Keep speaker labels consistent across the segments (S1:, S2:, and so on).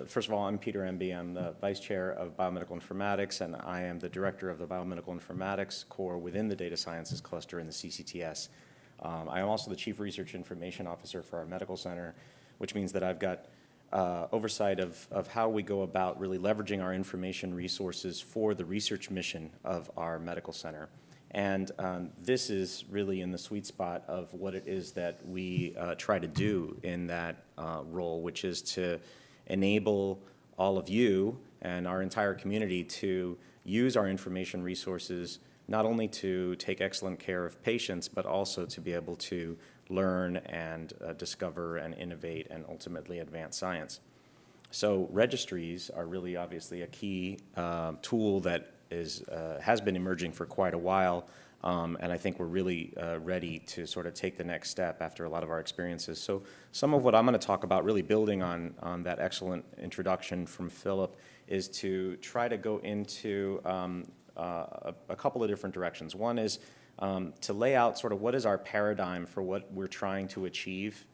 S1: First of all, I'm Peter Embi. I'm the Vice Chair of Biomedical Informatics, and I am the Director of the Biomedical Informatics core within the Data Sciences cluster in the CCTS. I am also the Chief Research Information Officer for our medical center, which means that I've got oversight of how we go about really leveraging our information resources for the research mission of our medical center. And this is really in the sweet spot of what it is that we try to do in that role, which is to enable all of you and our entire community to use our information resources not only to take excellent care of patients, but also to be able to learn and discover and innovate and ultimately advance science. So registries are really obviously a key tool that has been emerging for quite a while, and I think we're really ready to sort of take the next step after a lot of our experiences. So some of what I'm going to talk about, really building on that excellent introduction from Philip, is to try to go into a couple of different directions. One is to lay out sort of what is our paradigm for what we're trying to achieve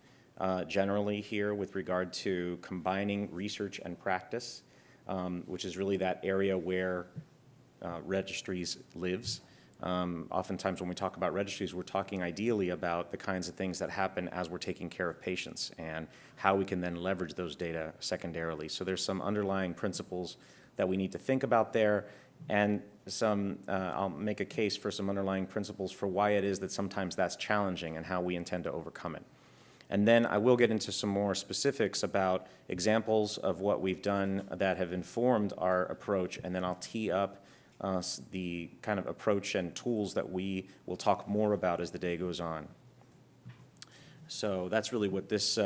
S1: generally here with regard to combining research and practice, which is really that area where registries lives. Oftentimes when we talk about registries, we're talking ideally about the kinds of things that happen as we're taking care of patients and how we can then leverage those data secondarily. So there's some underlying principles that we need to think about there, and I'll make a case for some underlying principles for why it is that sometimes that's challenging and how we intend to overcome it. And then I will get into some more specifics about examples of what we've done that have informed our approach, and then I'll tee up the kind of approach and tools that we will talk more about as the day goes on. So that's really what this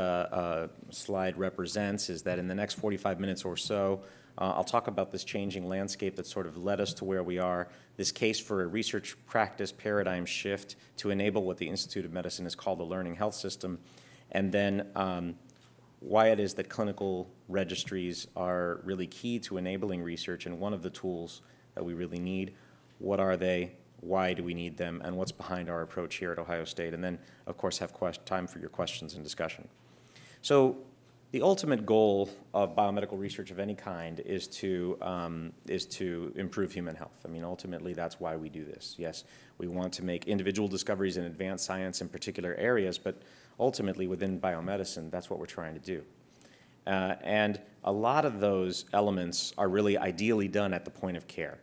S1: slide represents, is that in the next 45 minutes or so, I'll talk about this changing landscape that sort of led us to where we are, this case for a research practice paradigm shift to enable what the Institute of Medicine has called the learning health system, and then why it is that clinical registries are really key to enabling research and one of the tools that we really need. What are they? Why do we need them? And what's behind our approach here at Ohio State? And then, of course, have time for your questions and discussion. So the ultimate goal of biomedical research of any kind is to improve human health. I mean, ultimately, that's why we do this. Yes, we want to make individual discoveries in advanced science in particular areas, but ultimately, within biomedicine, that's what we're trying to do. And a lot of those elements are really ideally done at the point of care,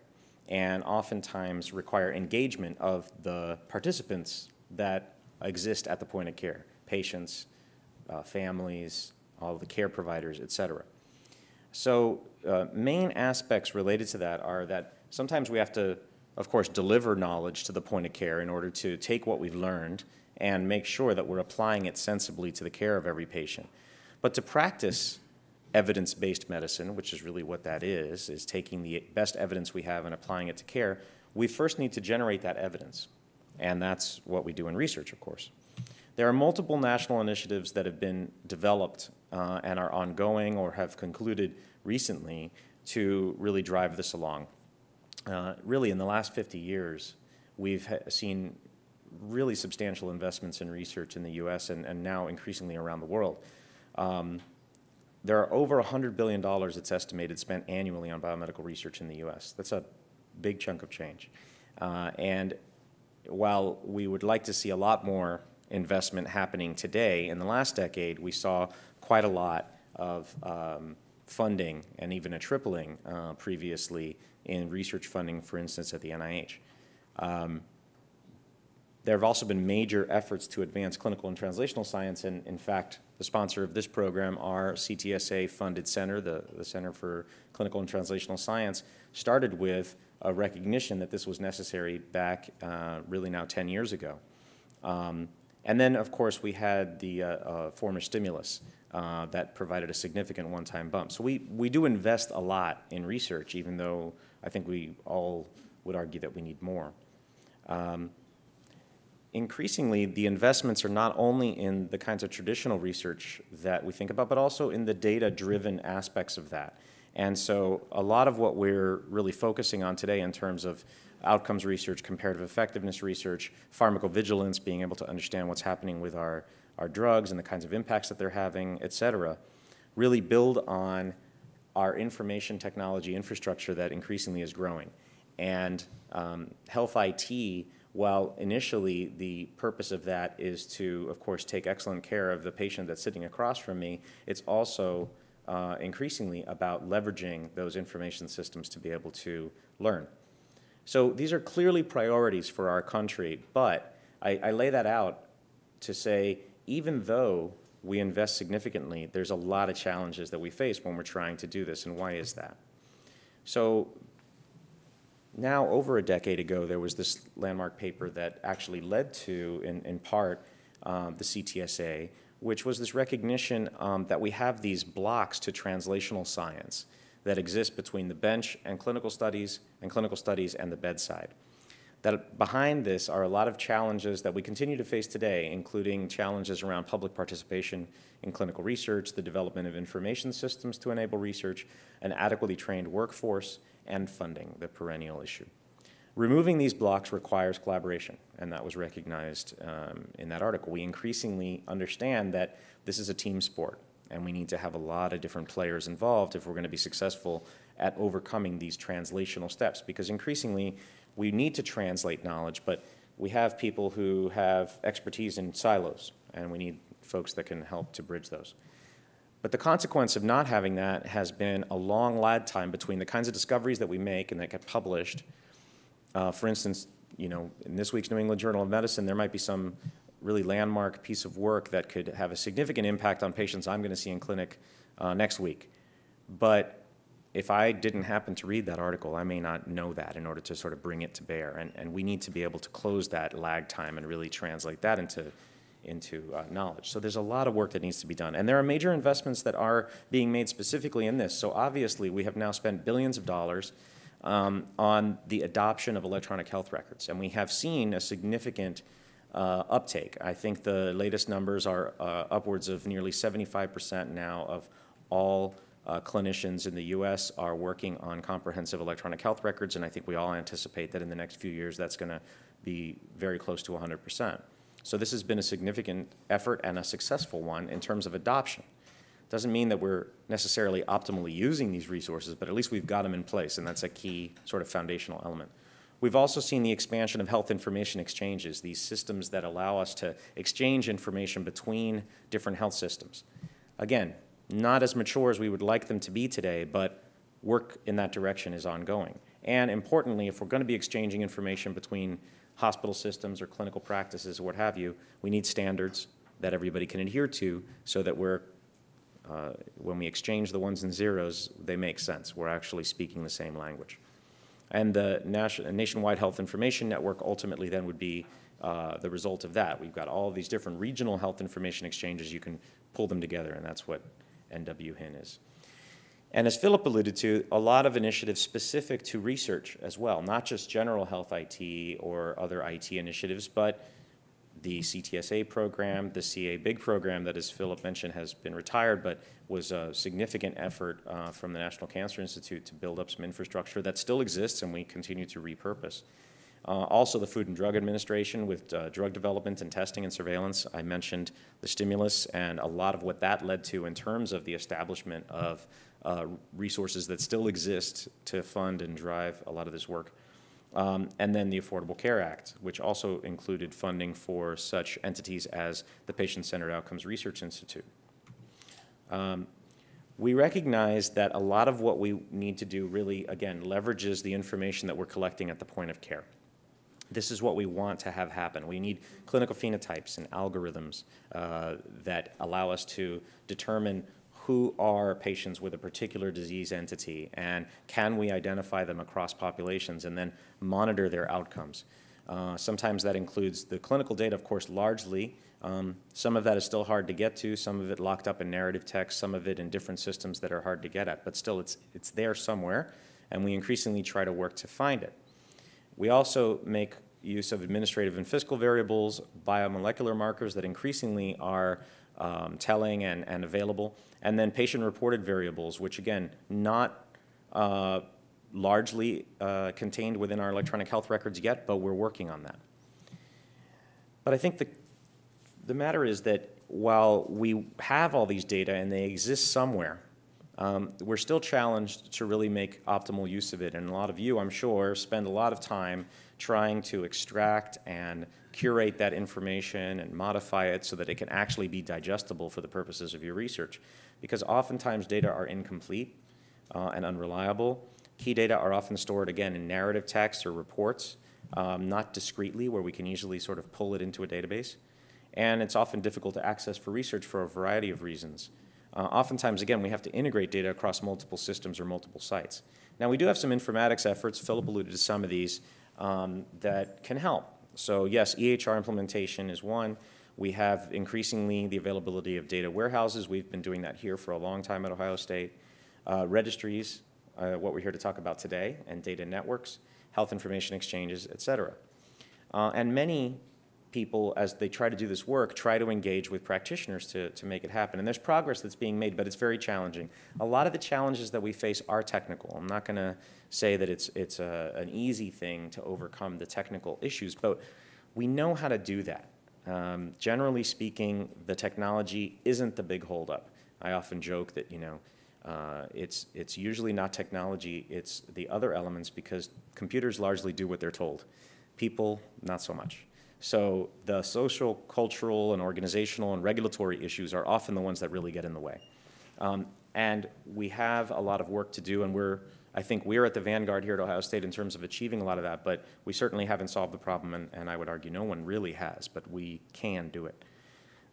S1: and oftentimes require engagement of the participants that exist at the point of care, patients, families, all of the care providers, et cetera. So main aspects related to that are that sometimes we have to, of course, deliver knowledge to the point of care in order to take what we've learned and make sure that we're applying it sensibly to the care of every patient. But to practice evidence-based medicine, which is really what that is taking the best evidence we have and applying it to care, we first need to generate that evidence. And that's what we do in research, of course. There are multiple national initiatives that have been developed and are ongoing or have concluded recently to really drive this along. Really, in the last 50 years, we've seen really substantial investments in research in the US and now increasingly around the world. There are over $100 billion, it's estimated, spent annually on biomedical research in the US. That's a big chunk of change. And while we would like to see a lot more investment happening today, in the last decade, we saw quite a lot of funding and even a tripling previously in research funding, for instance, at the NIH. There have also been major efforts to advance clinical and translational science, and in fact, the sponsor of this program, our CTSA-funded center, the Center for Clinical and Translational Science, started with a recognition that this was necessary back really now 10 years ago. And then, of course, we had the former stimulus that provided a significant one-time bump. So we do invest a lot in research, even though I think we all would argue that we need more. Increasingly, the investments are not only in the kinds of traditional research that we think about, but also in the data-driven aspects of that. And so a lot of what we're really focusing on today in terms of outcomes research, comparative effectiveness research, pharmacovigilance, being able to understand what's happening with our drugs and the kinds of impacts that they're having, et cetera, really build on our information technology infrastructure that increasingly is growing. And health IT, while initially the purpose of that is to, of course, take excellent care of the patient that's sitting across from me, it's also increasingly about leveraging those information systems to be able to learn. So these are clearly priorities for our country, but I lay that out to say, even though we invest significantly, there's a lot of challenges that we face when we're trying to do this, and why is that? So now, over a decade ago, there was this landmark paper that actually led to, in part, the CTSA, which was this recognition that we have these blocks to translational science that exist between the bench and clinical studies and the bedside. That behind this are a lot of challenges that we continue to face today, including challenges around public participation in clinical research, the development of information systems to enable research, an adequately trained workforce, and funding, the perennial issue. Removing these blocks requires collaboration, and that was recognized in that article. We increasingly understand that this is a team sport, and we need to have a lot of different players involved if we're going to be successful at overcoming these translational steps, because increasingly we need to translate knowledge, but we have people who have expertise in silos, and we need folks that can help to bridge those. But the consequence of not having that has been a long lag time between the kinds of discoveries that we make and that get published. For instance, in this week's New England Journal of Medicine, there might be some really landmark piece of work that could have a significant impact on patients I'm going to see in clinic next week. But if I didn't happen to read that article, I may not know that in order to sort of bring it to bear. And we need to be able to close that lag time and really translate that into knowledge. So there's a lot of work that needs to be done. And there are major investments that are being made specifically in this. So obviously, we have now spent billions of dollars on the adoption of electronic health records. And we have seen a significant uptake. I think the latest numbers are upwards of nearly 75% now of all clinicians in the U.S. are working on comprehensive electronic health records, and I think we all anticipate that in the next few years that's going to be very close to 100%. So this has been a significant effort and a successful one in terms of adoption. Doesn't mean that we're necessarily optimally using these resources, but at least we've got them in place, and that's a key sort of foundational element. We've also seen the expansion of health information exchanges, these systems that allow us to exchange information between different health systems. Again, not as mature as we would like them to be today, but work in that direction is ongoing. And importantly, if we're going to be exchanging information between hospital systems or clinical practices or what have you, we need standards that everybody can adhere to so that when we exchange the ones and zeros, they make sense. We're actually speaking the same language. And the nationwide health information network ultimately then would be the result of that. We've got all of these different regional health information exchanges. You can pull them together, and that's what NWHIN is. And as Philip alluded to, a lot of initiatives specific to research as well, not just general health IT or other IT initiatives, but the CTSA program, the CA BIG program that, as Philip mentioned, has been retired, but was a significant effort from the National Cancer Institute to build up some infrastructure that still exists and we continue to repurpose. Also the Food and Drug Administration with drug development and testing and surveillance. I mentioned the stimulus and a lot of what that led to in terms of the establishment of resources that still exist to fund and drive a lot of this work. And then the Affordable Care Act, which also included funding for such entities as the Patient-Centered Outcomes Research Institute. We recognize that a lot of what we need to do really, again, leverages the information that we're collecting at the point of care. This is what we want to have happen. We need clinical phenotypes and algorithms that allow us to determine who are patients with a particular disease entity and can we identify them across populations and then monitor their outcomes. Sometimes that includes the clinical data, of course, largely. Some of that is still hard to get to, some of it locked up in narrative text, some of it in different systems that are hard to get at, but still it's there somewhere, and we increasingly try to work to find it. We also make use of administrative and fiscal variables, biomolecular markers that increasingly are telling and available, and then patient-reported variables, which again, not largely contained within our electronic health records yet, but we're working on that. But I think the matter is that while we have all these data and they exist somewhere, we're still challenged to really make optimal use of it. And a lot of you, I'm sure, spend a lot of time trying to extract and curate that information and modify it so that it can actually be digestible for the purposes of your research. Because oftentimes data are incomplete and unreliable. Key data are often stored, again, in narrative text or reports, not discretely, where we can easily sort of pull it into a database. And it's often difficult to access for research for a variety of reasons. Oftentimes, again, we have to integrate data across multiple systems or multiple sites. Now, we do have some informatics efforts, Philip alluded to some of these, that can help. So yes, EHR implementation is one. We have increasingly the availability of data warehouses. We've been doing that here for a long time at Ohio State. Registries, what we're here to talk about today, and data networks, health information exchanges, et cetera. And many people, as they try to do this work, try to engage with practitioners to make it happen. And there's progress that's being made, but it's very challenging. A lot of the challenges that we face are technical. I'm not going to say that it's an easy thing to overcome the technical issues, but we know how to do that. Generally speaking, the technology isn't the big holdup. I often joke that, you know, it's usually not technology, it's the other elements, because computers largely do what they're told. People, not so much. So the social, cultural, and organizational and regulatory issues are often the ones that really get in the way. And we have a lot of work to do, and I think we're at the vanguard here at Ohio State in terms of achieving a lot of that, but we certainly haven't solved the problem, and I would argue no one really has, but we can do it.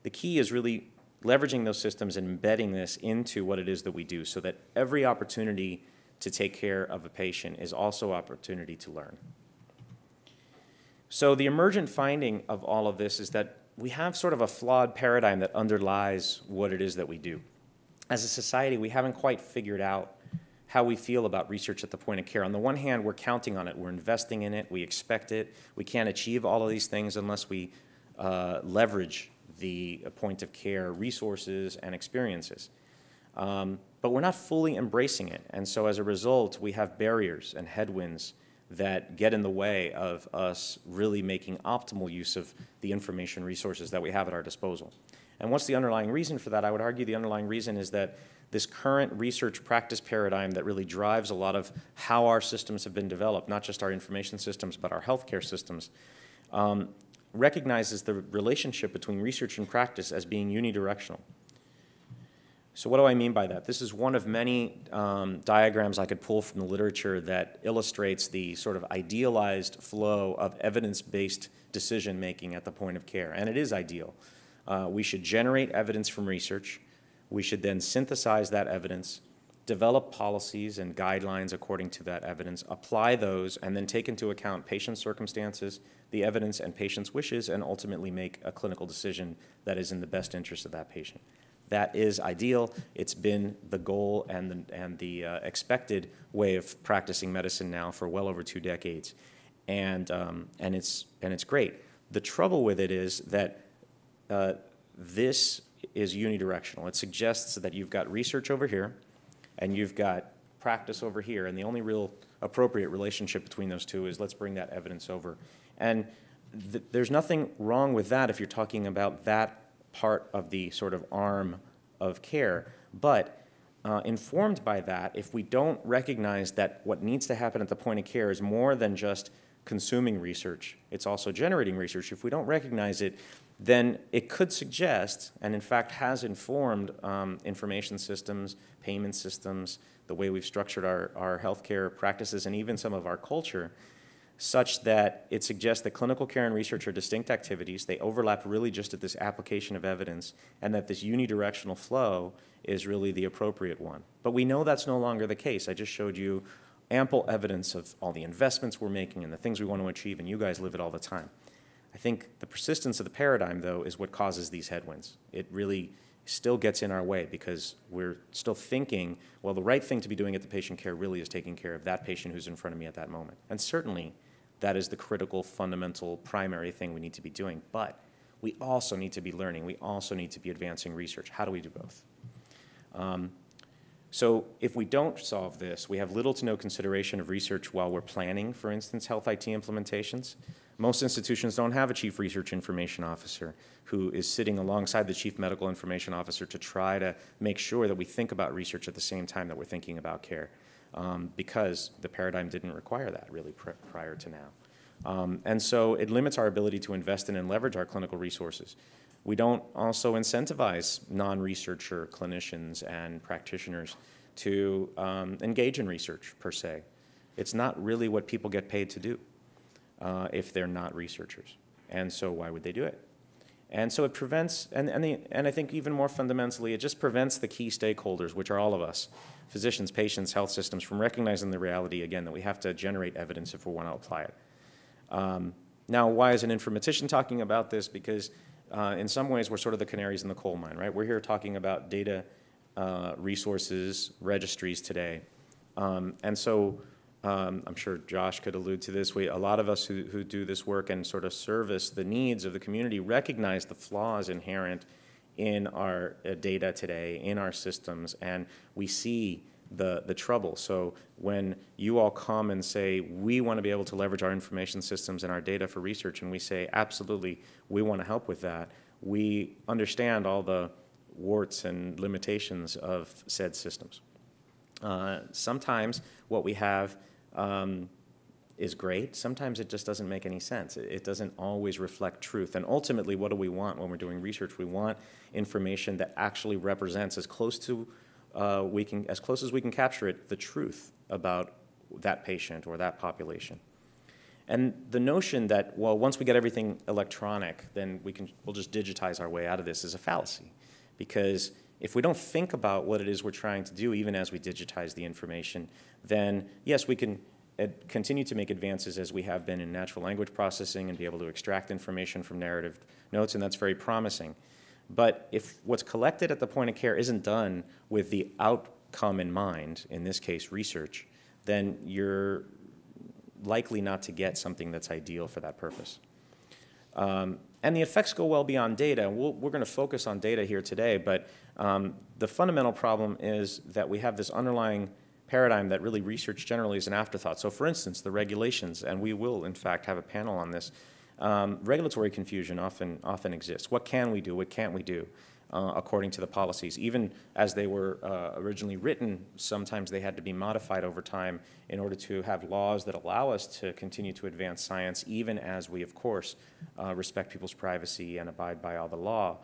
S1: The key is really leveraging those systems and embedding this into what it is that we do, so that every opportunity to take care of a patient is also opportunity to learn. So the emergent finding of all of this is that we have sort of a flawed paradigm that underlies what it is that we do. As a society, we haven't quite figured out how we feel about research at the point of care. On the one hand, we're counting on it, we're investing in it, we expect it. We can't achieve all of these things unless we leverage the point of care resources and experiences. But we're not fully embracing it. And so as a result, we have barriers and headwinds that get in the way of us really making optimal use of the information resources that we have at our disposal. And what's the underlying reason for that? I would argue the underlying reason is that this current research practice paradigm that really drives a lot of how our systems have been developed, not just our information systems, but our healthcare systems, recognizes the relationship between research and practice as being unidirectional. So what do I mean by that? This is one of many diagrams I could pull from the literature that illustrates the sort of idealized flow of evidence-based decision-making at the point of care, and it is ideal. We should generate evidence from research. We should then synthesize that evidence, develop policies and guidelines according to that evidence, apply those, and then take into account patient circumstances, the evidence, and patient's wishes, and ultimately make a clinical decision that is in the best interest of that patient. That is ideal. It's been the goal and the expected way of practicing medicine now for well over 2 decades, and it's great. The trouble with it is that this is unidirectional. It suggests that you've got research over here, and you've got practice over here, and the only real appropriate relationship between those two is let's bring that evidence over. And there's nothing wrong with that if you're talking about that part of the sort of arm of care, but informed by that, if we don't recognize that what needs to happen at the point of care is more than just consuming research, it's also generating research. If we don't recognize it, then it could suggest, and in fact has informed information systems, payment systems, the way we've structured our healthcare practices, and even some of our culture, such that it suggests that clinical care and research are distinct activities. They overlap really just at this application of evidence, and that this unidirectional flow is really the appropriate one. But we know that's no longer the case. I just showed you ample evidence of all the investments we're making and the things we want to achieve, and you guys live it all the time. I think the persistence of the paradigm, though, is what causes these headwinds. It really still gets in our way because we're still thinking, well, the right thing to be doing at the patient care really is taking care of that patient who's in front of me at that moment. And certainly, that is the critical, fundamental, primary thing we need to be doing. But we also need to be learning. We also need to be advancing research. How do we do both? So if we don't solve this, we have little to no consideration of research while we're planning, for instance, health IT implementations. Most institutions don't have a chief research information officer who is sitting alongside the chief medical information officer to try to make sure that we think about research at the same time that we're thinking about care, because the paradigm didn't require that really prior to now. And so it limits our ability to invest in and leverage our clinical resources. We don't also incentivize non-researcher clinicians and practitioners to engage in research per se. It's not really what people get paid to do if they're not researchers. And so why would they do it? And so it prevents, and I think even more fundamentally, it just prevents the key stakeholders, which are all of us, physicians, patients, health systems, from recognizing the reality, again, that we have to generate evidence if we want to apply it. Now, why is an informatician talking about this? Because in some ways, we're sort of the canaries in the coal mine, right? We're here talking about data resources, registries today. And so I'm sure Josh could allude to this. A lot of us who do this work and sort of service the needs of the community recognize the flaws inherent in our data today, in our systems, and we see the trouble. So when you all come and say, we want to be able to leverage our information systems and our data for research, and we say, absolutely, we want to help with that, we understand all the warts and limitations of said systems. Sometimes what we have is great. Sometimes it just doesn't make any sense. It doesn't always reflect truth. And ultimately, what do we want when we're doing research? We want information that actually represents as close to as close as we can capture it, the truth about that patient or that population. And the notion that, well, once we get everything electronic, then we'll just digitize our way out of this is a fallacy. Because if we don't think about what it is we're trying to do, even as we digitize the information, then yes, we can continue to make advances as we have been in natural language processing and be able to extract information from narrative notes, and that's very promising. But if what's collected at the point of care isn't done with the outcome in mind, in this case research, then you're likely not to get something that's ideal for that purpose. And the effects go well beyond data. We're going to focus on data here today, but the fundamental problem is that we have this underlying paradigm that really research generally is an afterthought. So for instance, the regulations, and we will in fact have a panel on this, regulatory confusion often exists. What can we do? What can't we do? According to the policies. Even as they were originally written, sometimes they had to be modified over time in order to have laws that allow us to continue to advance science, even as we, of course, respect people's privacy and abide by all the law.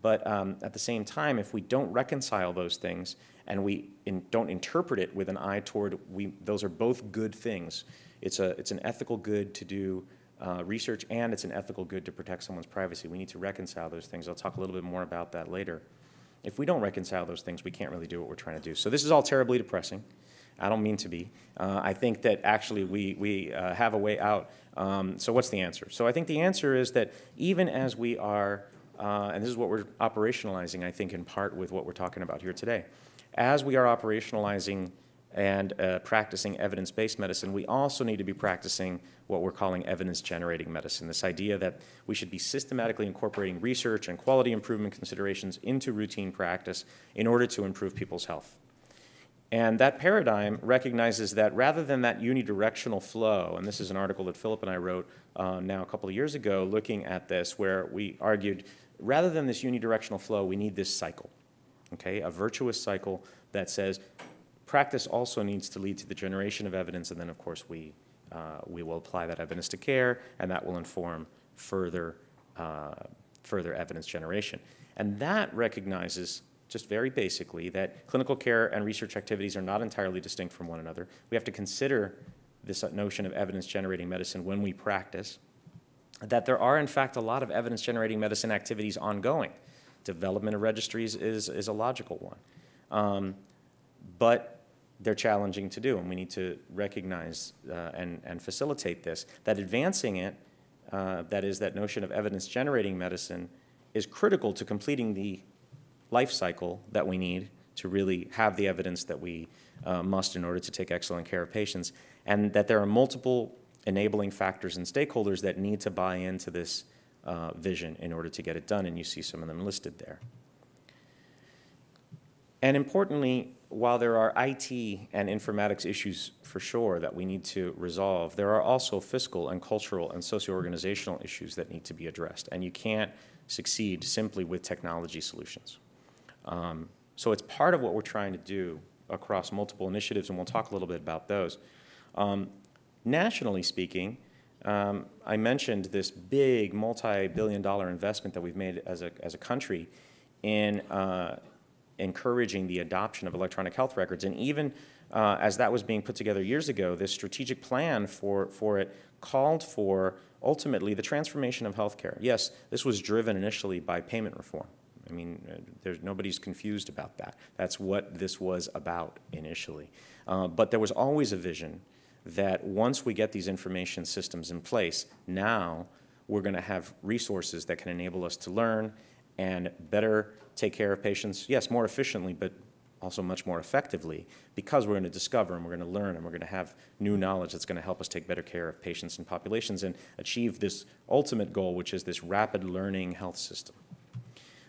S1: But at the same time, if we don't reconcile those things and we don't interpret it with an eye toward those are both good things. It's an ethical good to do research, and it's an ethical good to protect someone's privacy. We need to reconcile those things. I'll talk a little bit more about that later. If we don't reconcile those things, we can't really do what we're trying to do. So this is all terribly depressing. I don't mean to be. I think that actually we have a way out. So what's the answer? So I think the answer is that even as we are, and this is what we're operationalizing, I think, in part with what we're talking about here today. As we are operationalizing and practicing evidence-based medicine, we also need to be practicing what we're calling evidence-generating medicine, this idea that we should be systematically incorporating research and quality improvement considerations into routine practice in order to improve people's health. And that paradigm recognizes that rather than that unidirectional flow, and this is an article that Philip and I wrote now a couple of years ago looking at this, where we argued rather than this unidirectional flow, we need this cycle, okay, a virtuous cycle that says practice also needs to lead to the generation of evidence, and then, of course, we will apply that evidence to care, and that will inform further evidence generation. And that recognizes, just very basically, that clinical care and research activities are not entirely distinct from one another. We have to consider this notion of evidence-generating medicine when we practice, that there are, in fact, a lot of evidence-generating medicine activities ongoing. Development of registries is a logical one. But they're challenging to do, and we need to recognize and facilitate this. That advancing it, that is, that notion of evidence-generating medicine, is critical to completing the life cycle that we need to really have the evidence that we must in order to take excellent care of patients, and that there are multiple enabling factors and stakeholders that need to buy into this vision in order to get it done, and you see some of them listed there. And importantly, while there are IT and informatics issues for sure that we need to resolve, there are also fiscal and cultural and socio-organizational issues that need to be addressed. And you can't succeed simply with technology solutions. So it's part of what we're trying to do across multiple initiatives, and we'll talk a little bit about those. Nationally speaking, I mentioned this big multi-billion-dollar investment that we've made as a country in encouraging the adoption of electronic health records. And even as that was being put together years ago, this strategic plan for it called for, ultimately, the transformation of healthcare. Yes, this was driven initially by payment reform. I mean, nobody's confused about that. That's what this was about initially. But there was always a vision that once we get these information systems in place, now we're going to have resources that can enable us to learn and better take care of patients, yes, more efficiently, but also much more effectively, because we're going to discover and we're going to learn and we're going to have new knowledge that's going to help us take better care of patients and populations and achieve this ultimate goal, which is this rapid learning health system.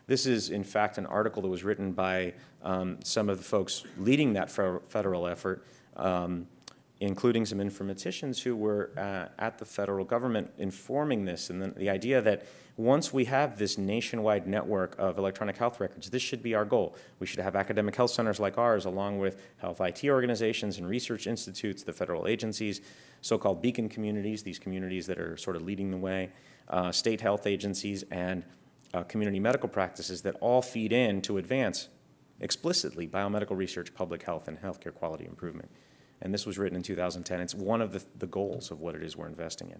S1: This is, in fact, an article that was written by some of the folks leading that federal effort, including some informaticians who were at the federal government informing this, and the idea that once we have this nationwide network of electronic health records, this should be our goal. We should have academic health centers like ours, along with health IT organizations and research institutes, the federal agencies, so-called beacon communities, these communities that are sort of leading the way, state health agencies, and community medical practices that all feed in to advance explicitly biomedical research, public health, and healthcare quality improvement. And this was written in 2010. It's one of the goals of what it is we're investing in.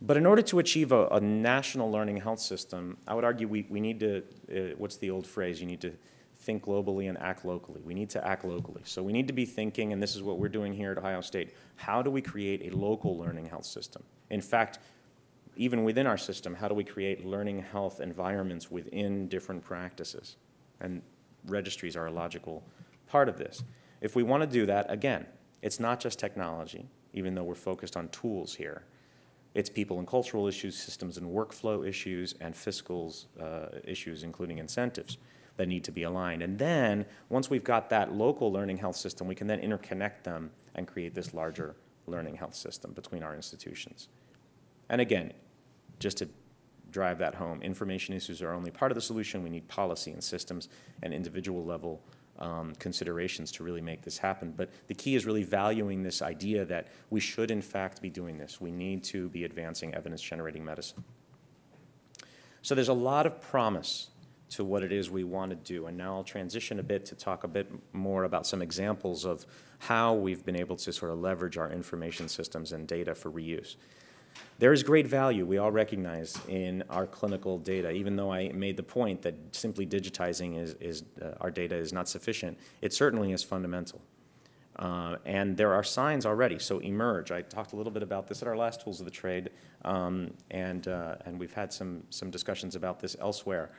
S1: But in order to achieve a national learning health system, I would argue we need to, what's the old phrase? You need to think globally and act locally. We need to act locally. So we need to be thinking, and this is what we're doing here at Ohio State, how do we create a local learning health system? In fact, even within our system, how do we create learning health environments within different practices? And registries are a logical part of this. If we want to do that, again, it's not just technology, even though we're focused on tools here. It's people and cultural issues, systems and workflow issues, and fiscal issues, including incentives, that need to be aligned. And then, once we've got that local learning health system, we can then interconnect them and create this larger learning health system between our institutions. And again, just to drive that home, information issues are only part of the solution. We need policy and systems and individual level considerations to really make this happen. But the key is really valuing this idea that we should, in fact, be doing this. We need to be advancing evidence-generating medicine. So there's a lot of promise to what it is we want to do. And now I'll transition a bit to talk a bit more about some examples of how we've been able to sort of leverage our information systems and data for reuse. There is great value, we all recognize, in our clinical data. Even though I made the point that simply digitizing our data is not sufficient, it certainly is fundamental. And there are signs already. So eMERGE, I talked a little bit about this at our last Tools of the Trade, and we've had some discussions about this elsewhere.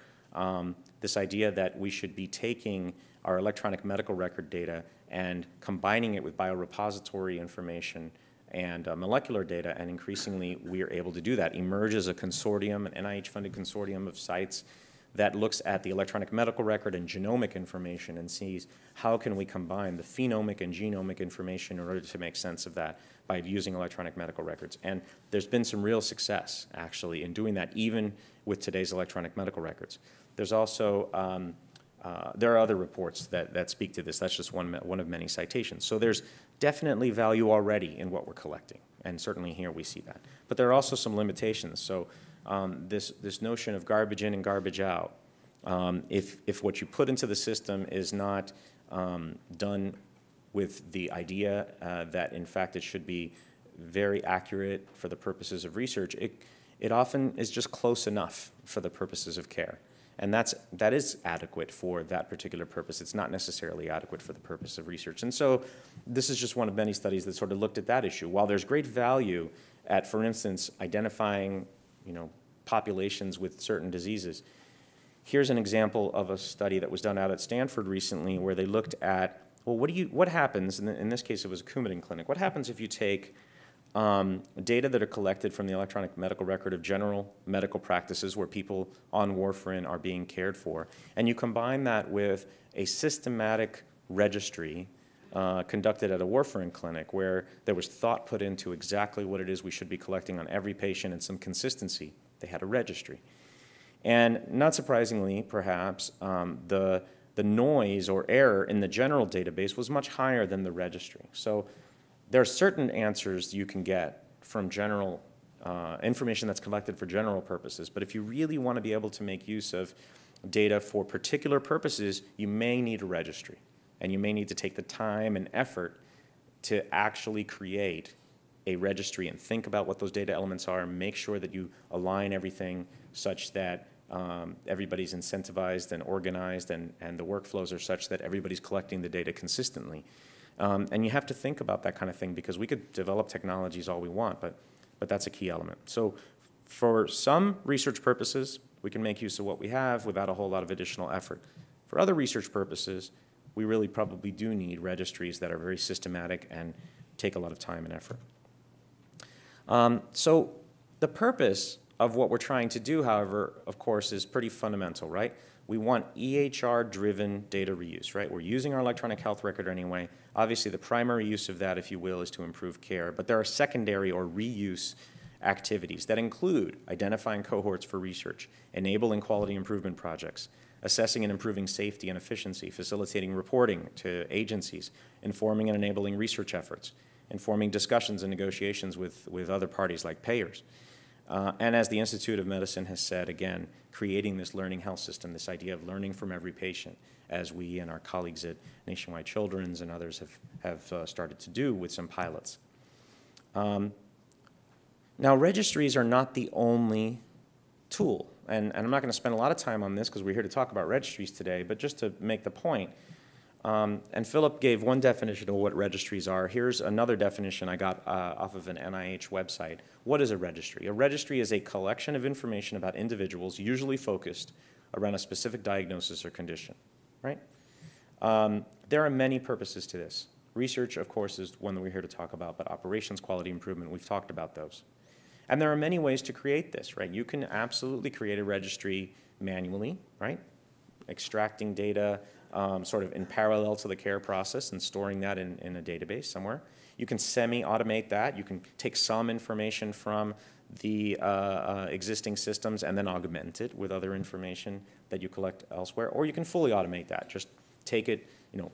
S1: This idea that we should be taking our electronic medical record data and combining it with biorepository information and molecular data, and increasingly we are able to do that. eMERGE is a consortium, an NIH-funded consortium of sites that looks at the electronic medical record and genomic information and sees how can we combine the phenomic and genomic information in order to make sense of that by using electronic medical records. And there's been some real success, actually, in doing that, even with today's electronic medical records. There's also, there are other reports that speak to this. That's just one of many citations. So there's definitely value already in what we're collecting, and certainly here we see that. But there are also some limitations. So this notion of garbage in and garbage out, if what you put into the system is not done with the idea that, in fact, it should be very accurate for the purposes of research, it often is just close enough for the purposes of care. And that is adequate for that particular purpose. It's not necessarily adequate for the purpose of research. And so this is just one of many studies that sort of looked at that issue. While there's great value at, for instance, identifying, populations with certain diseases, here's an example of a study that was done out at Stanford recently where they looked at, well, what happens, in this case it was a Coumadin clinic, what happens if you take data that are collected from the electronic medical record of general medical practices where people on warfarin are being cared for, and you combine that with a systematic registry conducted at a warfarin clinic where there was thought put into exactly what it is we should be collecting on every patient and some consistency. They had a registry. And not surprisingly, perhaps, the noise or error in the general database was much higher than the registry. So there are certain answers you can get from general information that's collected for general purposes, but if you really want to be able to make use of data for particular purposes, you may need a registry, and you may need to take the time and effort to actually create a registry and think about what those data elements are, and make sure that you align everything such that everybody's incentivized and organized, and the workflows are such that everybody's collecting the data consistently. And you have to think about that kind of thing, because we could develop technologies all we want, but that's a key element. So for some research purposes, we can make use of what we have without a whole lot of additional effort. For other research purposes, we really probably do need registries that are very systematic and take a lot of time and effort. So the purpose of what we're trying to do, however, of course, is pretty fundamental, right? We want EHR-driven data reuse, right? We're using our electronic health record anyway. Obviously, the primary use of that, if you will, is to improve care, but there are secondary or reuse activities that include identifying cohorts for research, enabling quality improvement projects, assessing and improving safety and efficiency, facilitating reporting to agencies, informing and enabling research efforts, informing discussions and negotiations with other parties like payers. And as the Institute of Medicine has said, again, creating this learning health system, this idea of learning from every patient, as we and our colleagues at Nationwide Children's and others have started to do with some pilots. Now, registries are not the only tool, and I'm not going to spend a lot of time on this because we're here to talk about registries today, but just to make the point, and Philip gave one definition of what registries are. Here's another definition I got off of an NIH website. What is a registry? A registry is a collection of information about individuals, usually focused around a specific diagnosis or condition, right? There are many purposes to this. Research, of course, is one that we're here to talk about, but operations, quality improvement, we've talked about those. And there are many ways to create this, right? You can absolutely create a registry manually, right? Extracting data sort of in parallel to the care process and storing that in a database somewhere. You can semi-automate that. You can take some information from the existing systems and then augment it with other information that you collect elsewhere. Or you can fully automate that. Just take it,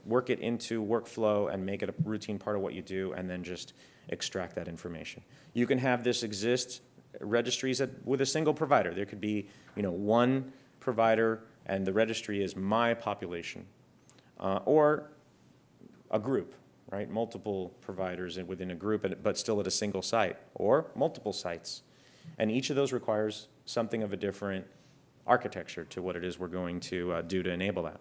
S1: work it into workflow and make it a routine part of what you do, and then just extract that information. You can have this exist registries with a single provider. There could be, one provider, and the registry is my population, or a group, right? Multiple providers within a group, but still at a single site, or multiple sites. And each of those requires something of a different architecture to what it is we're going to do to enable that.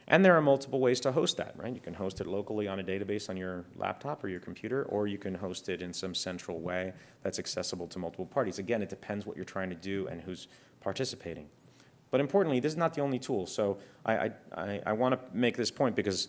S1: And there are multiple ways to host that, right? You can host it locally on a database on your laptop or your computer, or you can host it in some central way that's accessible to multiple parties. Again, it depends what you're trying to do and who's participating. But importantly, this is not the only tool. So I want to make this point because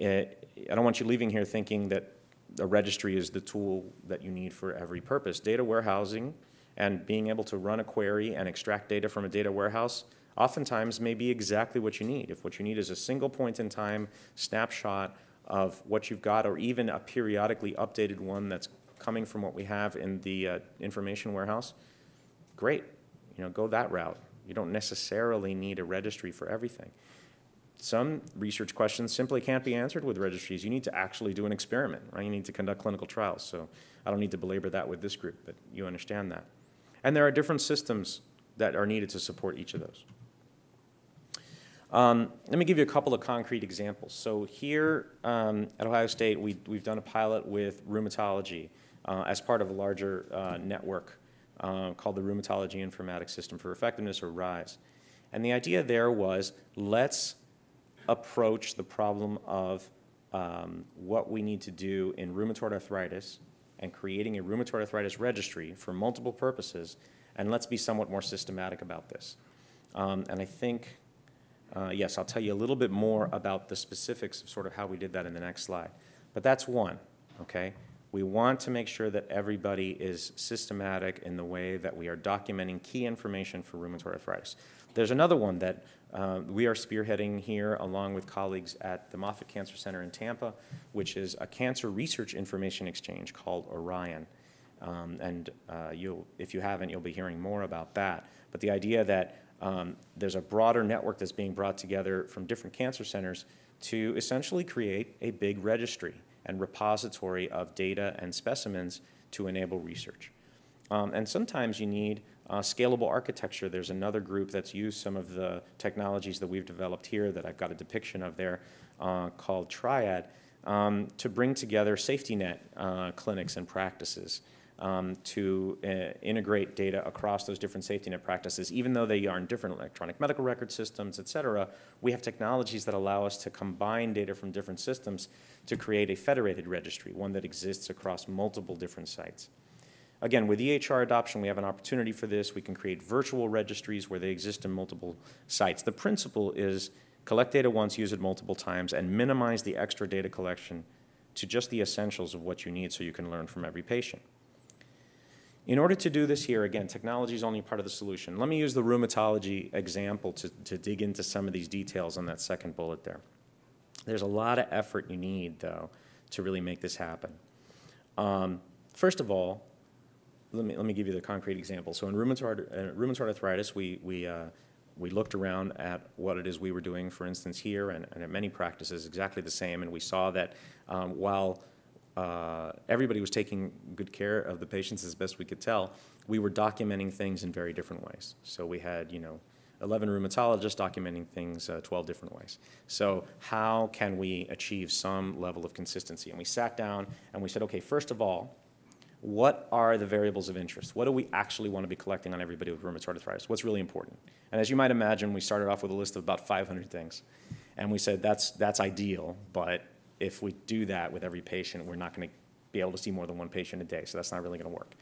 S1: I don't want you leaving here thinking that a registry is the tool that you need for every purpose. Data warehousing and being able to run a query and extract data from a data warehouse oftentimes may be exactly what you need. If what you need is a single point in time snapshot of what you've got, or even a periodically updated one that's coming from what we have in the information warehouse, great. Go that route. You don't necessarily need a registry for everything. Some research questions simply can't be answered with registries. You need to actually do an experiment, right? You need to conduct clinical trials. So I don't need to belabor that with this group, but you understand that. And there are different systems that are needed to support each of those. Let me give you a couple of concrete examples. So here at Ohio State, we've done a pilot with rheumatology as part of a larger network called the Rheumatology Informatics System for Effectiveness, or RISE. And the idea there was, let's approach the problem of what we need to do in rheumatoid arthritis and creating a rheumatoid arthritis registry for multiple purposes, and let's be somewhat more systematic about this. And I think, yes, I'll tell you a little bit more about the specifics of sort of how we did that in the next slide. But that's one, okay? We want to make sure that everybody is systematic in the way that we are documenting key information for rheumatoid arthritis. There's another one that we are spearheading here along with colleagues at the Moffitt Cancer Center in Tampa, which is a cancer research information exchange called Orion. If you haven't, you'll be hearing more about that. But the idea that there's a broader network that's being brought together from different cancer centers to essentially create a big registry and repository of data and specimens to enable research. And sometimes you need scalable architecture. There's another group that's used some of the technologies that we've developed here that I've got a depiction of there called Triad to bring together safety net clinics and practices to integrate data across those different safety net practices. Even though they are in different electronic medical record systems, et cetera, we have technologies that allow us to combine data from different systems to create a federated registry, one that exists across multiple different sites. Again, with EHR adoption, we have an opportunity for this. We can create virtual registries where they exist in multiple sites. The principle is collect data once, use it multiple times, and minimize the extra data collection to just the essentials of what you need so you can learn from every patient. In order to do this here, again, technology is only part of the solution. Let me use the rheumatology example to dig into some of these details on that second bullet there. There's a lot of effort you need, though, to really make this happen. First of all, let me give you the concrete example. So in rheumatoid arthritis, we looked around at what it is we were doing, for instance, here and at many practices exactly the same, and we saw that while everybody was taking good care of the patients as best we could tell, we were documenting things in very different ways. So we had, 11 rheumatologists documenting things 12 different ways. So how can we achieve some level of consistency? And we sat down and we said, okay, first of all, what are the variables of interest? What do we actually want to be collecting on everybody with rheumatoid arthritis? What's really important? And as you might imagine, we started off with a list of about 500 things. And we said that's ideal, but if we do that with every patient, we're not going to be able to see more than one patient a day, so that's not really going to work.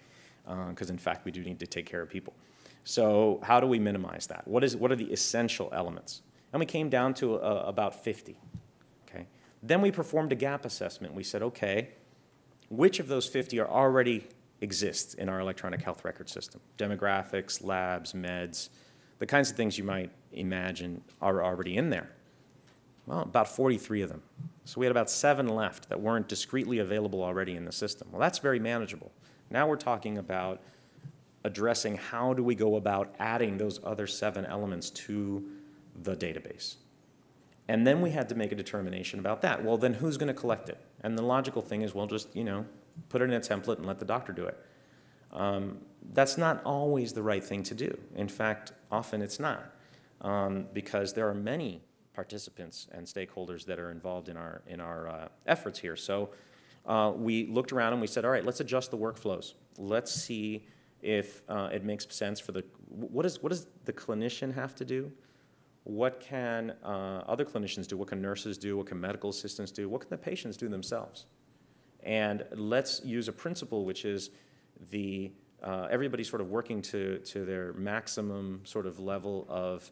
S1: Because in fact, we do need to take care of people. So how do we minimize that? What are the essential elements? And we came down to about 50. Okay. Then we performed a gap assessment. We said, okay, which of those 50 already exist in our electronic health record system? Demographics, labs, meds, the kinds of things you might imagine are already in there. Well, about 43 of them. So we had about 7 left that weren't discretely available already in the system. Well, that's very manageable. Now we're talking about addressing how do we go about adding those other 7 elements to the database. And then we had to make a determination about that. Well, then who's going to collect it? And the logical thing is, well, just, put it in a template and let the doctor do it. That's not always the right thing to do. In fact, often it's not, because there are many participants and stakeholders that are involved in our efforts here. So we looked around and we said, all right, let's adjust the workflows. Let's see if it makes sense for what does the clinician have to do? What can other clinicians do? What can nurses do? What can medical assistants do? What can the patients do themselves? And let's use a principle which is everybody sort of working to their maximum sort of level of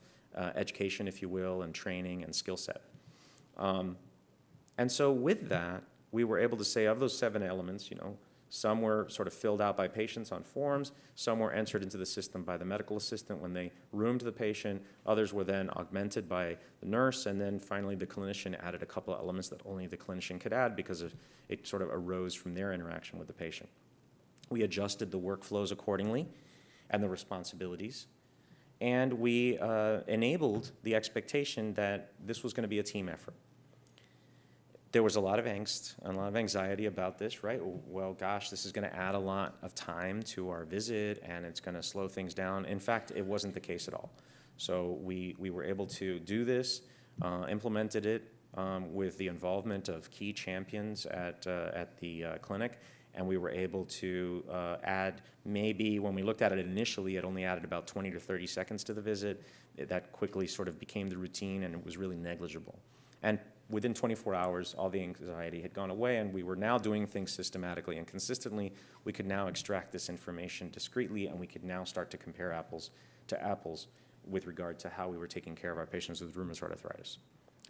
S1: education, if you will, and training and skill set. And so with that, we were able to say of those 7 elements, some were sort of filled out by patients on forms, some were entered into the system by the medical assistant when they roomed the patient, others were then augmented by the nurse, and then finally the clinician added a couple of elements that only the clinician could add because it sort of arose from their interaction with the patient. We adjusted the workflows accordingly and the responsibilities, and we enabled the expectation that this was going to be a team effort. There was a lot of angst and a lot of anxiety about this, right? Well, gosh, this is going to add a lot of time to our visit, and it's going to slow things down. In fact, it wasn't the case at all. So we were able to do this, implemented it with the involvement of key champions at the clinic, and we were able to add maybe, when we looked at it initially, it only added about 20 to 30 seconds to the visit. That quickly sort of became the routine, and it was really negligible. And within 24 hours, all the anxiety had gone away, and we were now doing things systematically and consistently. We could now extract this information discreetly, and we could now start to compare apples to apples with regard to how we were taking care of our patients with rheumatoid arthritis.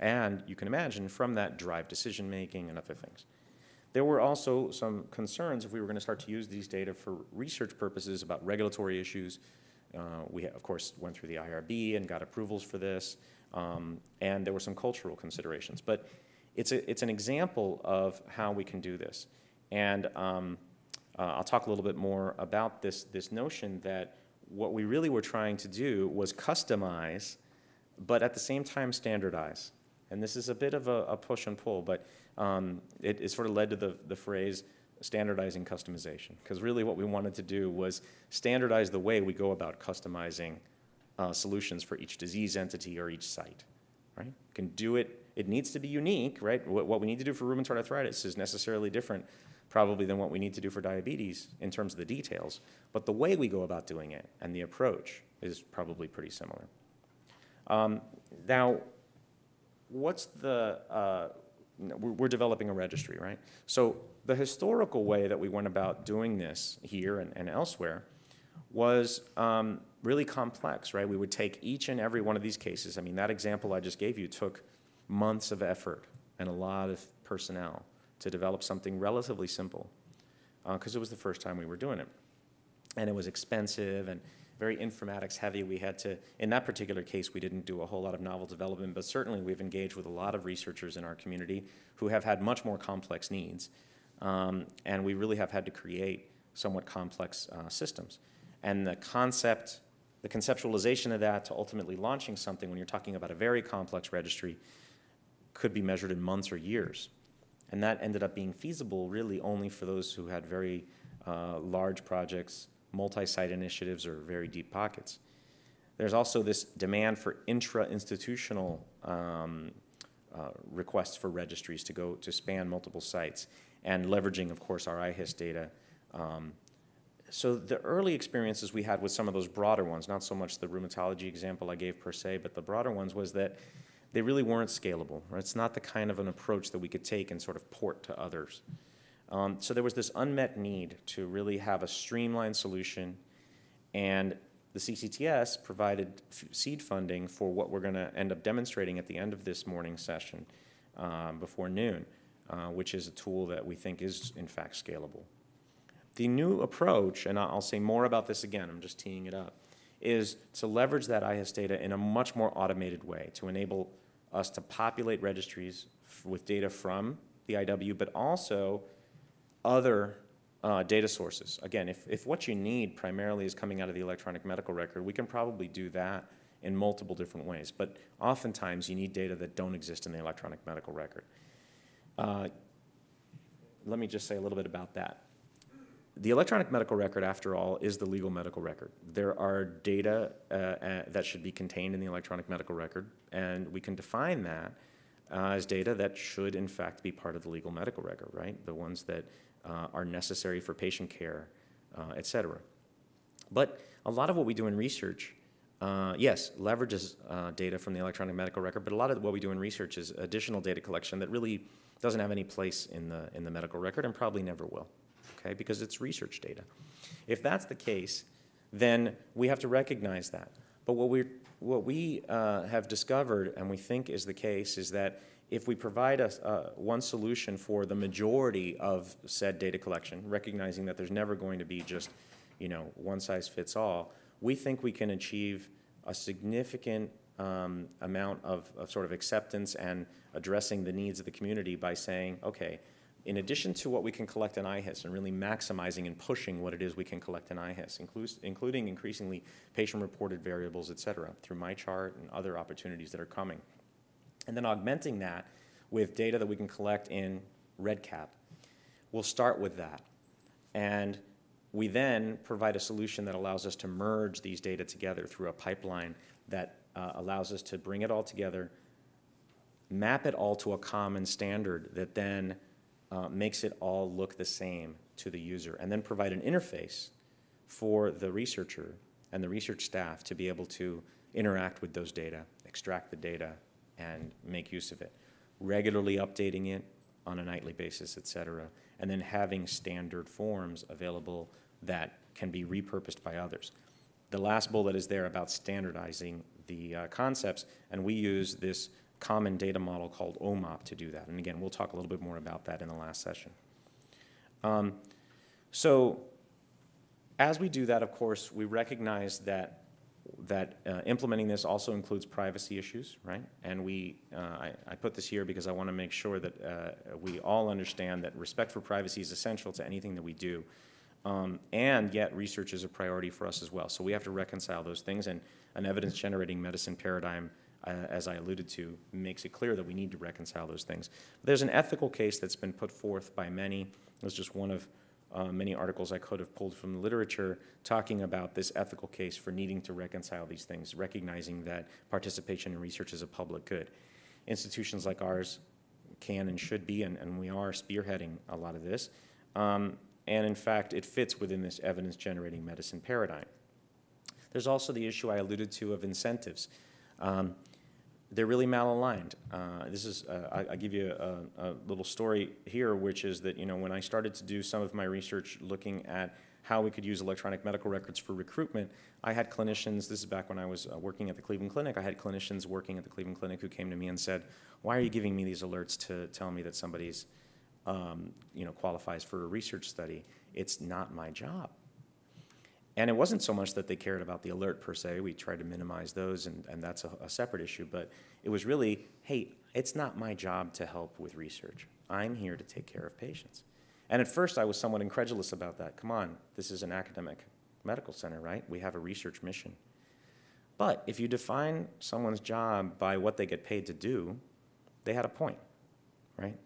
S1: And you can imagine from that drive decision-making and other things. There were also some concerns if we were going to start to use these data for research purposes about regulatory issues. We, of course, went through the IRB and got approvals for this, and there were some cultural considerations. But it's an example of how we can do this. And I'll talk a little bit more about this notion that what we really were trying to do was customize, but at the same time standardize. And this is a bit of a push and pull, but it sort of led to the phrase standardizing customization, because really what we wanted to do was standardize the way we go about customizing solutions for each disease entity or each site, right? You can do it, it needs to be unique, right? What we need to do for rheumatoid arthritis is necessarily different probably than what we need to do for diabetes in terms of the details, but the way we go about doing it and the approach is probably pretty similar. Now, what's we're developing a registry, right? So the historical way that we went about doing this here and elsewhere was really complex, right? We would take each and every one of these cases. I mean, that example I just gave you took months of effort and a lot of personnel to develop something relatively simple, because it was the first time we were doing it. And it was expensive and very informatics heavy. We had to, in that particular case, we didn't do a whole lot of novel development, but certainly we've engaged with a lot of researchers in our community who have had much more complex needs. And we really have had to create somewhat complex systems. And the concept, the conceptualization of that to ultimately launching something when you're talking about a very complex registry could be measured in months or years. And that ended up being feasible really only for those who had very large projects, multi-site initiatives, or very deep pockets. There's also this demand for intra-institutional requests for registries to go to span multiple sites, and leveraging, of course, our IHIS data. So the early experiences we had with some of those broader ones, not so much the rheumatology example I gave per se, but the broader ones, was that they really weren't scalable. Right? It's not the kind of an approach that we could take and sort of port to others. So there was this unmet need to really have a streamlined solution, and the CCTS provided seed funding for what we're going to end up demonstrating at the end of this morning session before noon, which is a tool that we think is, in fact, scalable. The new approach, and I'll say more about this again, I'm just teeing it up, is to leverage that IHIS data in a much more automated way to enable us to populate registries with data from the IW, but also other data sources. Again, if what you need primarily is coming out of the electronic medical record, we can probably do that in multiple different ways. But oftentimes, you need data that don't exist in the electronic medical record. Let me just say a little bit about that. The electronic medical record, after all, is the legal medical record. There are data that should be contained in the electronic medical record, and we can define that as data that should, in fact, be part of the legal medical record, right? The ones that are necessary for patient care, et cetera. But a lot of what we do in research, yes, leverages data from the electronic medical record, but a lot of what we do in research is additional data collection that really doesn't have any place in the medical record and probably never will, okay, because it's research data. If that's the case, then we have to recognize that. But what we have discovered, and we think is the case, is that if we provide one solution for the majority of said data collection, recognizing that there's never going to be just, you know, one size fits all, we think we can achieve a significant amount of sort of acceptance and addressing the needs of the community by saying, okay, in addition to what we can collect in IHIS and really maximizing and pushing what it is we can collect in IHIS, including increasingly patient-reported variables, et cetera, through MyChart and other opportunities that are coming, and then augmenting that with data that we can collect in REDCap. We'll start with that. And we then provide a solution that allows us to merge these data together through a pipeline that allows us to bring it all together, map it all to a common standard that then makes it all look the same to the user, and then provide an interface for the researcher and the research staff to be able to interact with those data, extract the data, and make use of it, regularly updating it on a nightly basis, et cetera, and then having standard forms available that can be repurposed by others. The last bullet is there about standardizing the concepts, and we use this common data model called OMOP to do that. And again, we'll talk a little bit more about that in the last session. So as we do that, of course, we recognize that implementing this also includes privacy issues, right? And I put this here because I want to make sure that we all understand that respect for privacy is essential to anything that we do. And yet research is a priority for us as well. So we have to reconcile those things, and an evidence-generating medicine paradigm, as I alluded to, makes it clear that we need to reconcile those things. There's an ethical case that's been put forth by many. It was just one of many articles I could have pulled from the literature talking about this ethical case for needing to reconcile these things, recognizing that participation in research is a public good. Institutions like ours can and should be, and we are spearheading a lot of this. And in fact, it fits within this evidence-generating medicine paradigm. There's also the issue I alluded to of incentives. They're really malaligned. I'll give you a little story here, which is that, when I started to do some of my research looking at how we could use electronic medical records for recruitment, I had clinicians, this is back when I was working at the Cleveland Clinic, I had clinicians working at the Cleveland Clinic who came to me and said, why are you giving me these alerts to tell me that somebody's qualifies for a research study? It's not my job. And it wasn't so much that they cared about the alert per se. We tried to minimize those, and that's a separate issue. But it was really, hey, it's not my job to help with research. I'm here to take care of patients. And at first, I was somewhat incredulous about that. Come on, this is an academic medical center, right? We have a research mission. But if you define someone's job by what they get paid to do, they had a point, right?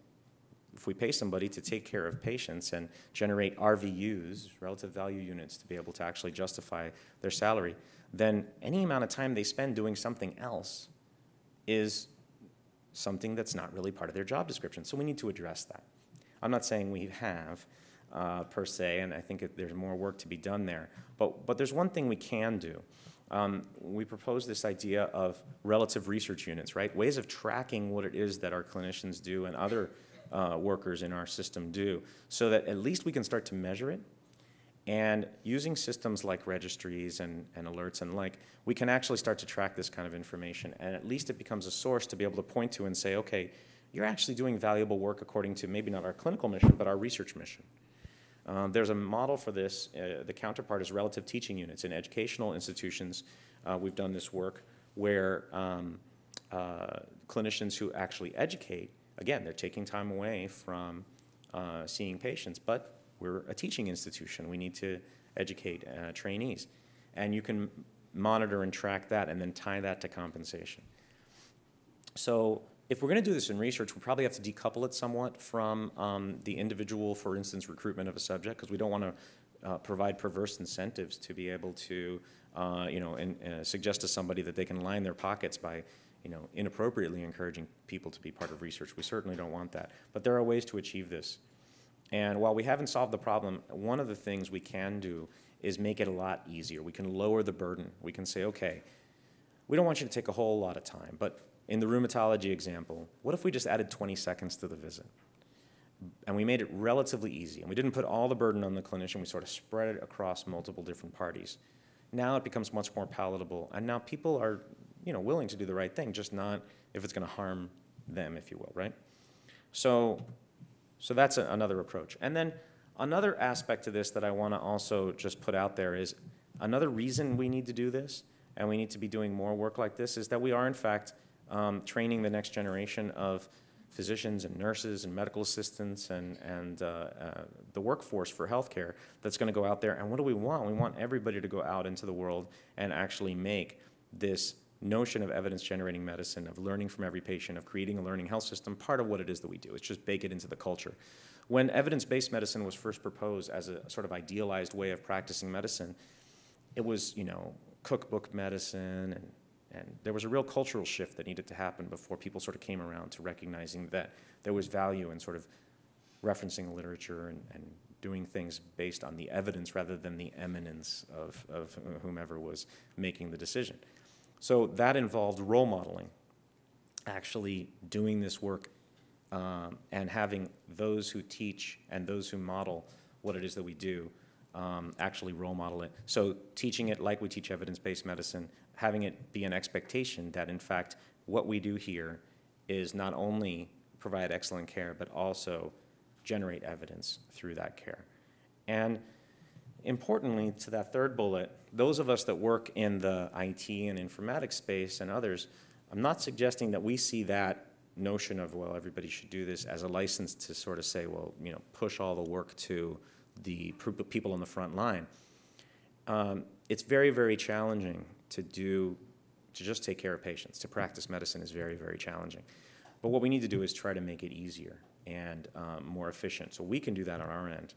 S1: If we pay somebody to take care of patients and generate RVUs, relative value units, to be able to actually justify their salary, then any amount of time they spend doing something else is something that's not really part of their job description. So we need to address that. I'm not saying we have, per se, and I think there's more work to be done there. But there's one thing we can do. We propose this idea of relative research units, right? Ways of tracking what it is that our clinicians do and other workers in our system do, so that at least we can start to measure it. And using systems like registries and alerts and we can actually start to track this kind of information, and at least it becomes a source to be able to point to and say, okay, you're actually doing valuable work according to maybe not our clinical mission, but our research mission. There's a model for this. The counterpart is relative teaching units. In educational institutions, we've done this work where clinicians who actually educate, again, they're taking time away from seeing patients, but we're a teaching institution. We need to educate trainees. And you can monitor and track that and then tie that to compensation. So if we're going to do this in research, we probably have to decouple it somewhat from the individual, for instance, recruitment of a subject, because we don't want to provide perverse incentives to be able to suggest to somebody that they can line their pockets by inappropriately encouraging people to be part of research. We certainly don't want that. But there are ways to achieve this. And while we haven't solved the problem, one of the things we can do is make it a lot easier. We can lower the burden. We can say, okay, we don't want you to take a whole lot of time, but in the rheumatology example, what if we just added 20 seconds to the visit? And we made it relatively easy, and we didn't put all the burden on the clinician. We sort of spread it across multiple different parties. Now it becomes much more palatable, and now people are willing to do the right thing, just not if it's going to harm them, if you will, right? So that's another approach. And then another aspect to this that I want to also just put out there is another reason we need to do this, and we need to be doing more work like this, is that we are, in fact, training the next generation of physicians and nurses and medical assistants and the workforce for healthcare that's going to go out there. And what do we want? We want everybody to go out into the world and actually make this notion of evidence-generating medicine, of learning from every patient, of creating a learning health system, part of what it is that we do. It's just bake it into the culture. When evidence-based medicine was first proposed as a sort of idealized way of practicing medicine, it was, cookbook medicine, and there was a real cultural shift that needed to happen before people sort of came around to recognizing that there was value in sort of referencing the literature and doing things based on the evidence rather than the eminence of whomever was making the decision. So that involved role modeling, actually doing this work and having those who teach and those who model what it is that we do actually role model it. So teaching it like we teach evidence-based medicine, having it be an expectation that, in fact, what we do here is not only provide excellent care, but also generate evidence through that care. And importantly, to that third bullet, those of us that work in the IT and informatics space and others, I'm not suggesting that we see that notion of, well, everybody should do this as a license to sort of say, well, you know, push all the work to the people on the front line. It's very, very challenging to just take care of patients. To practice medicine is very, very challenging. But what we need to do is try to make it easier and more efficient. So we can do that on our end.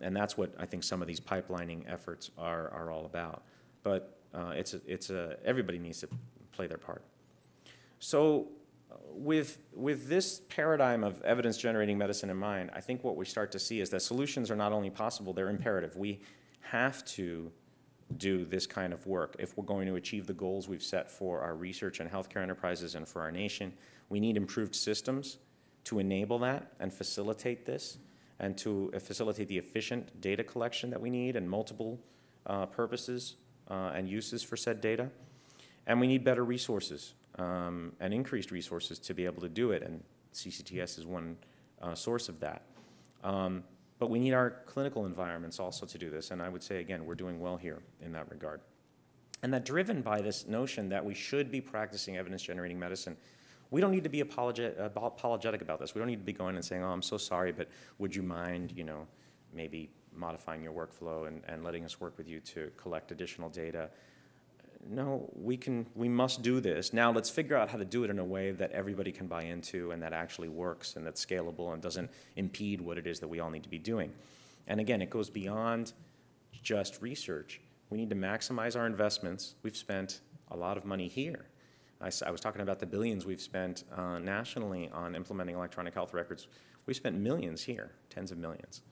S1: And that's what I think some of these pipelining efforts are all about. But everybody needs to play their part. So with this paradigm of evidence-generating medicine in mind, I think what we start to see is that solutions are not only possible, they're imperative. We have to do this kind of work if we're going to achieve the goals we've set for our research and healthcare enterprises and for our nation. We need improved systems to enable that and facilitate this, and to facilitate the efficient data collection that we need and multiple purposes and uses for said data. And we need better resources and increased resources to be able to do it, and CCTS is one source of that. But we need our clinical environments also to do this, and I would say, again, we're doing well here in that regard. And that driven by this notion that we should be practicing evidence-generating medicine, we don't need to be apologetic about this. We don't need to be going and saying, oh, I'm so sorry, but would you mind, you know, maybe modifying your workflow and letting us work with you to collect additional data. No, we must do this. Now let's figure out how to do it in a way that everybody can buy into and that actually works and that's scalable and doesn't impede what it is that we all need to be doing. And again, it goes beyond just research. We need to maximize our investments. We've spent a lot of money here. I was talking about the billions we've spent nationally on implementing electronic health records. We spent millions here, tens of millions.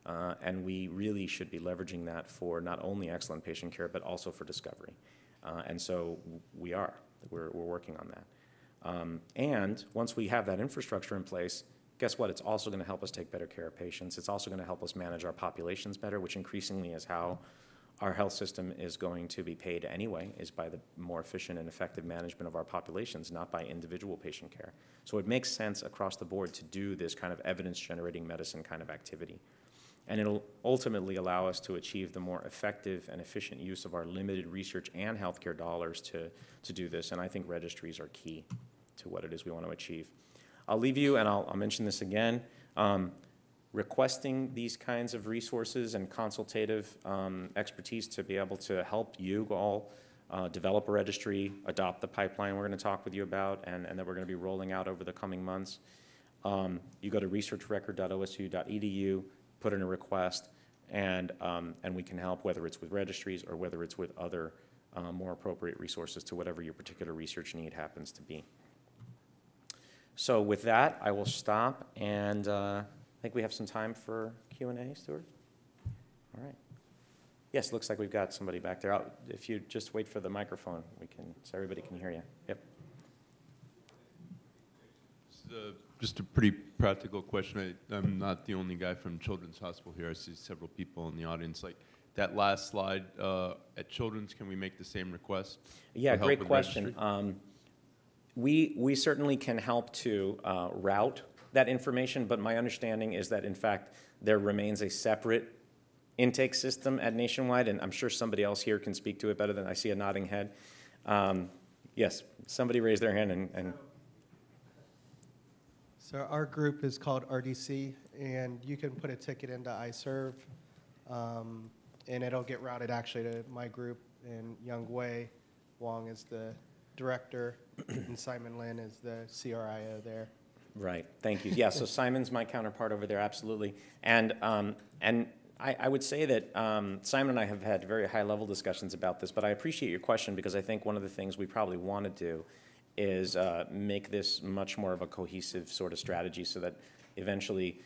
S1: And we really should be leveraging that for not only excellent patient care, but also for discovery. And so we're working on that. And once we have that infrastructure in place, guess what? It's also going to help us take better care of patients. It's also going to help us manage our populations better, which increasingly is how our health system is going to be paid anyway, is by the more efficient and effective management of our populations, not by individual patient care. So it makes sense across the board to do this kind of evidence-generating medicine kind of activity. And it'll ultimately allow us to achieve the more effective and efficient use of our limited research and healthcare dollars to do this. And I think registries are key to what it is we want to achieve. I'll leave you, and I'll mention this again. Requesting these kinds of resources and consultative expertise to be able to help you all develop a registry, adopt the pipeline we're going to talk with you about, and that we're going to be rolling out over the coming months. You go to researchrecord.osu.edu, put in a request, and we can help, whether it's with registries or whether it's with other more appropriate resources to whatever your particular research need happens to be. So with that, I will stop, and I think we have some time for Q&A, Stuart? All right. Yes, looks like we've got somebody back there. If you just wait for the microphone, so everybody can hear you. Yep.
S2: Just a pretty practical question. I'm not the only guy from Children's Hospital here. I see several people in the audience. Like that last slide at Children's, can we make the same request?
S1: Yeah, great question. We certainly can help to route that information, but my understanding is that, in fact, there remains a separate intake system at Nationwide, and I'm sure somebody else here can speak to it better than I see a nodding head. Yes, somebody raised their hand and
S3: So our group is called RDC, and you can put a ticket into iServe, and it'll get routed actually to my group, and Young Wei Wong is the director, and Simon Lin is the CRIO there.
S1: Right, thank you. Yeah, so Simon's my counterpart over there, absolutely. And I would say that Simon and I have had very high-level discussions about this, but I appreciate your question because I think one of the things we probably want to do is make this much more of a cohesive sort of strategy so that eventually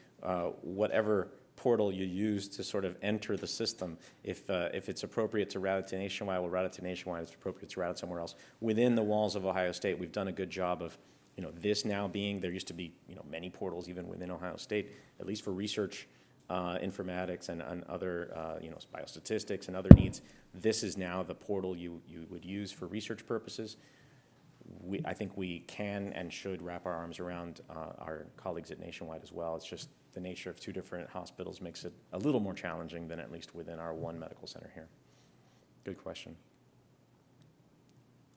S1: whatever portal you use to sort of enter the system, if it's appropriate to route it to Nationwide, we'll route it to Nationwide. If it's appropriate to route it somewhere else. Within the walls of Ohio State, we've done a good job of, this now being, there used to be, many portals even within Ohio State, at least for research, informatics and other, biostatistics and other needs. This is now the portal you would use for research purposes. I think we can and should wrap our arms around our colleagues at Nationwide as well. It's just the nature of two different hospitals makes it a little more challenging than at least within our one medical center here. Good question.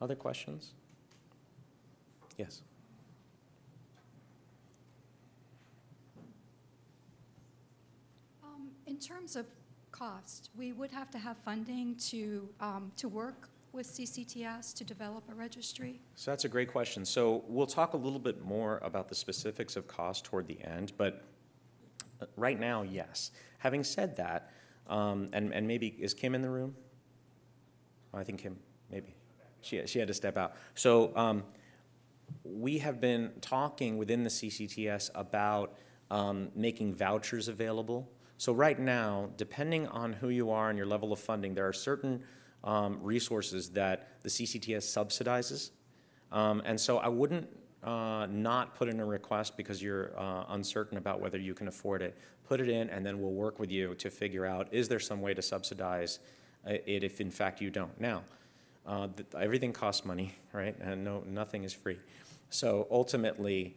S1: Other questions? Yes.
S4: In terms of cost, we would have to have funding to work with CCTS to develop a registry?
S1: So that's a great question. So we'll talk a little bit more about the specifics of cost toward the end, but right now, yes. Having said that, and maybe, is Kim in the room? I think Kim, maybe. She had to step out. So we have been talking within the CCTS about making vouchers available. So right now, depending on who you are and your level of funding, there are certain resources that the CCTS subsidizes. And so I wouldn't not put in a request because you're uncertain about whether you can afford it. Put it in, and then we'll work with you to figure out, is there some way to subsidize it if in fact you don't? Now, everything costs money, right? And nothing is free. So ultimately,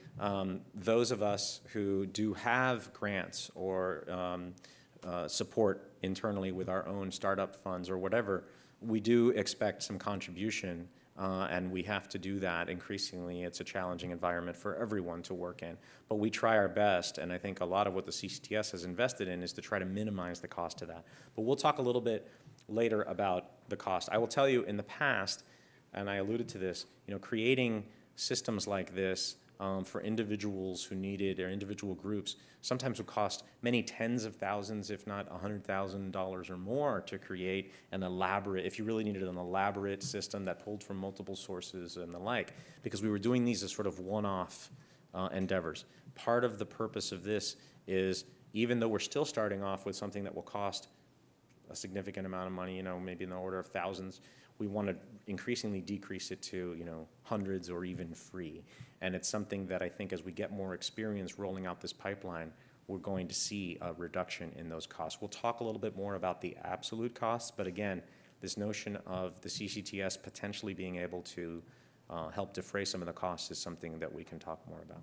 S1: those of us who do have grants or support internally with our own startup funds or whatever, we do expect some contribution, and we have to do that. Increasingly, it's a challenging environment for everyone to work in. But we try our best, and I think a lot of what the CCTS has invested in is to try to minimize the cost of that. But we'll talk a little bit later about the cost. I will tell you, in the past, and I alluded to this, creating systems like this for individuals who need it or individual groups sometimes would cost many tens of thousands, if not $100,000 or more to create an elaborate, if you really needed an elaborate system that pulled from multiple sources and the like, because we were doing these as sort of one-off endeavors. Part of the purpose of this is, even though we're still starting off with something that will cost a significant amount of money, maybe in the order of thousands, we want to increasingly decrease it to, hundreds or even free. And it's something that I think as we get more experience rolling out this pipeline, we're going to see a reduction in those costs. We'll talk a little bit more about the absolute costs, but again, this notion of the CCTS potentially being able to help defray some of the costs is something that we can talk more about.